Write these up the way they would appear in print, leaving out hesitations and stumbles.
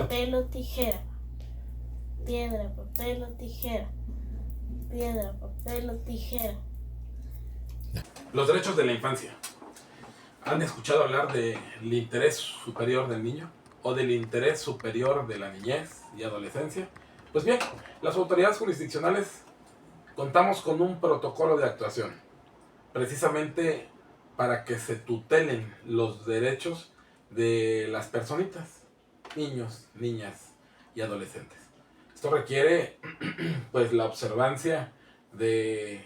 papel o tijera. Piedra, papel o tijera. Piedra, papel o tijera. Los derechos de la infancia. ¿Han escuchado hablar del interés superior del niño o del interés superior de la niñez y adolescencia? Pues bien, las autoridades jurisdiccionales contamos con un protocolo de actuación, precisamente para que se tutelen los derechos de las personitas, niños, niñas y adolescentes. Esto requiere pues la observancia de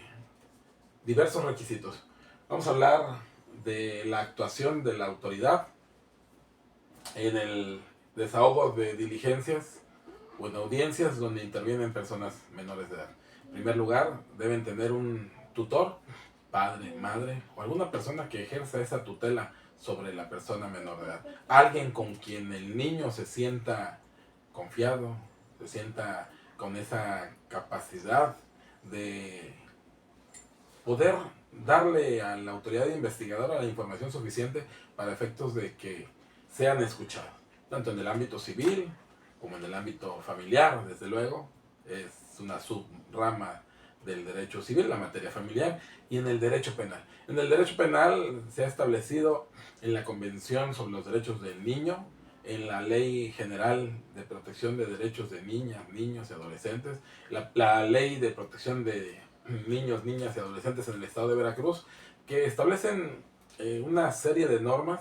diversos requisitos. Vamos a hablar de la actuación de la autoridad en el desahogo de diligencias o en audiencias donde intervienen personas menores de edad. En primer lugar, deben tener un tutor, padre, madre o alguna persona que ejerza esa tutela sobre la persona menor de edad. Alguien con quien el niño se sienta confiado, se sienta con esa capacidad de poder darle a la autoridad investigadora la información suficiente para efectos de que sean escuchados, tanto en el ámbito civil como en el ámbito familiar, desde luego, es una subrama del derecho civil, la materia familiar, y en el derecho penal. En el derecho penal se ha establecido en la Convención sobre los Derechos del Niño, en la Ley General de Protección de Derechos de Niñas, Niños y Adolescentes, la Ley de Protección de Niños, Niñas y Adolescentes en el Estado de Veracruz, que establecen una serie de normas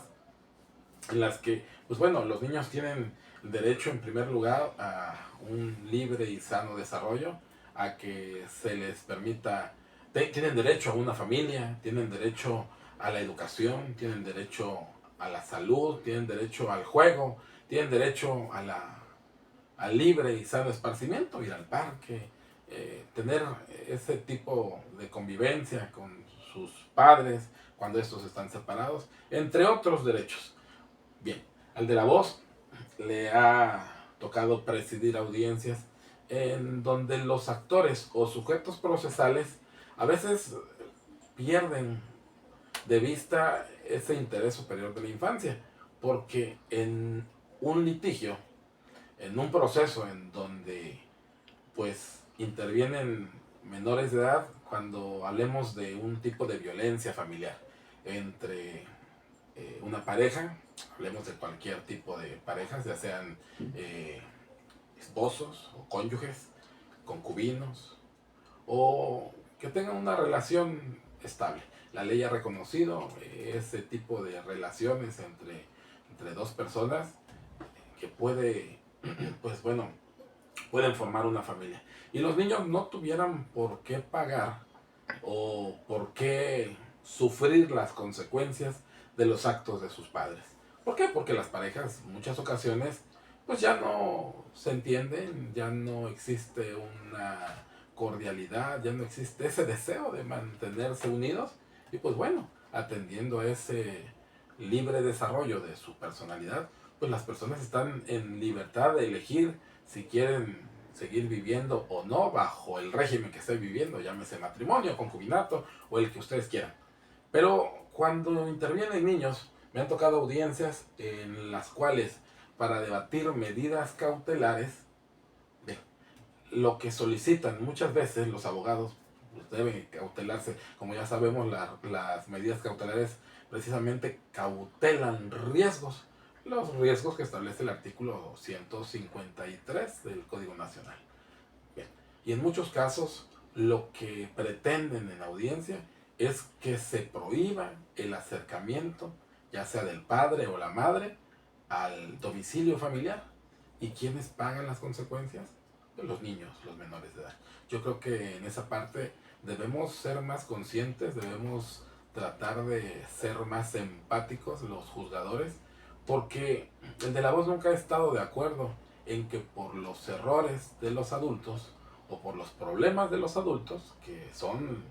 en las que, pues bueno, los niños tienen derecho en primer lugar a un libre y sano desarrollo, a que se les permita, tienen derecho a una familia, tienen derecho a la educación, tienen derecho a la salud, tienen derecho al juego, tienen derecho al libre y sano esparcimiento, ir al parque, tener ese tipo de convivencia con sus padres cuando estos están separados, entre otros derechos. Bien, al de la voz le ha tocado presidir audiencias en donde los actores o sujetos procesales a veces pierden de vista ese interés superior de la infancia, porque en un litigio, en un proceso en donde pues intervienen menores de edad, cuando hablemos de un tipo de violencia familiar entre una pareja, hablemos de cualquier tipo de parejas, ya sean esposos o cónyuges, concubinos, o que tengan una relación estable. La ley ha reconocido ese tipo de relaciones entre dos personas que pues bueno, pueden formar una familia. Y los niños no tuvieran por qué pagar o por qué sufrir las consecuencias de los actos de sus padres. ¿Por qué? Porque las parejas en muchas ocasiones pues ya no se entienden, ya no existe una cordialidad, ya no existe ese deseo de mantenerse unidos y pues bueno, atendiendo a ese libre desarrollo de su personalidad, pues las personas están en libertad de elegir si quieren seguir viviendo o no bajo el régimen que estén viviendo, llámese matrimonio, concubinato o el que ustedes quieran. Pero cuando intervienen niños, me han tocado audiencias en las cuales para debatir medidas cautelares, lo que solicitan muchas veces los abogados pues deben cautelarse, como ya sabemos las medidas cautelares precisamente cautelan riesgos, los riesgos que establece el artículo 153 del Código Nacional. Bien. Y en muchos casos lo que pretenden en audiencia es que se prohíba el acercamiento, ya sea del padre o la madre, al domicilio familiar. ¿Y quiénes pagan las consecuencias? Pues los niños, los menores de edad. Yo creo que en esa parte debemos ser más conscientes, debemos tratar de ser más empáticos los juzgadores, porque el de la voz nunca ha estado de acuerdo en que por los errores de los adultos o por los problemas de los adultos que son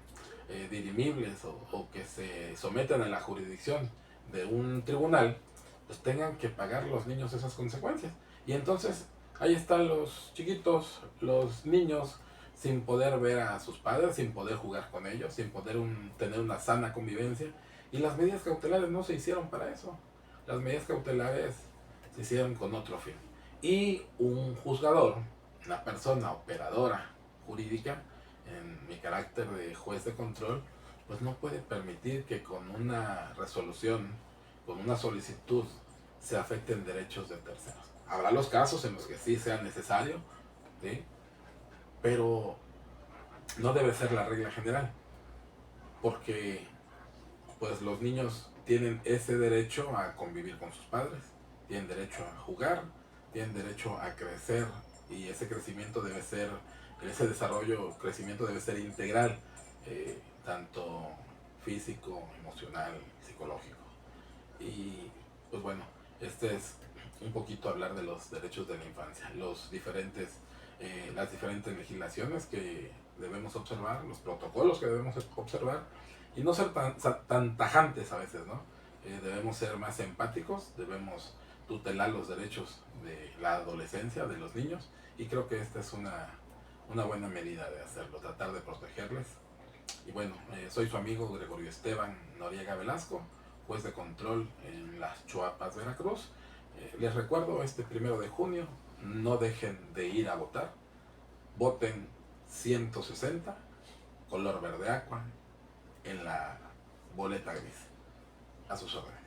dirimibles o que se someten a la jurisdicción de un tribunal, pues tengan que pagar los niños esas consecuencias. Y entonces ahí están los chiquitos, los niños, sin poder ver a sus padres, sin poder jugar con ellos, sin poder tener una sana convivencia. Y las medidas cautelares no se hicieron para eso. Las medidas cautelares se hicieron con otro fin. Y un juzgador, una persona operadora jurídica, en mi carácter de juez de control, pues no puede permitir que con una resolución, con una solicitud, se afecten derechos de terceros. Habrá los casos en los que sí sea necesario, ¿sí? Pero no debe ser la regla general, porque pues los niños tienen ese derecho a convivir con sus padres, tienen derecho a jugar, tienen derecho a crecer, y ese crecimiento debe ser, ese desarrollo, crecimiento debe ser integral, tanto físico, emocional, psicológico. Y pues bueno, este es un poquito hablar de los derechos de la infancia, las diferentes legislaciones que debemos observar, los protocolos que debemos observar, y no ser tan tajantes a veces, ¿no? Debemos ser más empáticos, debemos tutelar los derechos de la adolescencia, de los niños, y creo que esta es una buena medida de hacerlo, tratar de protegerles. Y bueno, soy su amigo Gregorio Esteban Noriega Velasco, juez de control en Las Chuapas, Veracruz. Les recuerdo, este 1 de junio, no dejen de ir a votar. Voten 160, color verde agua, en la boleta gris. A sus órdenes.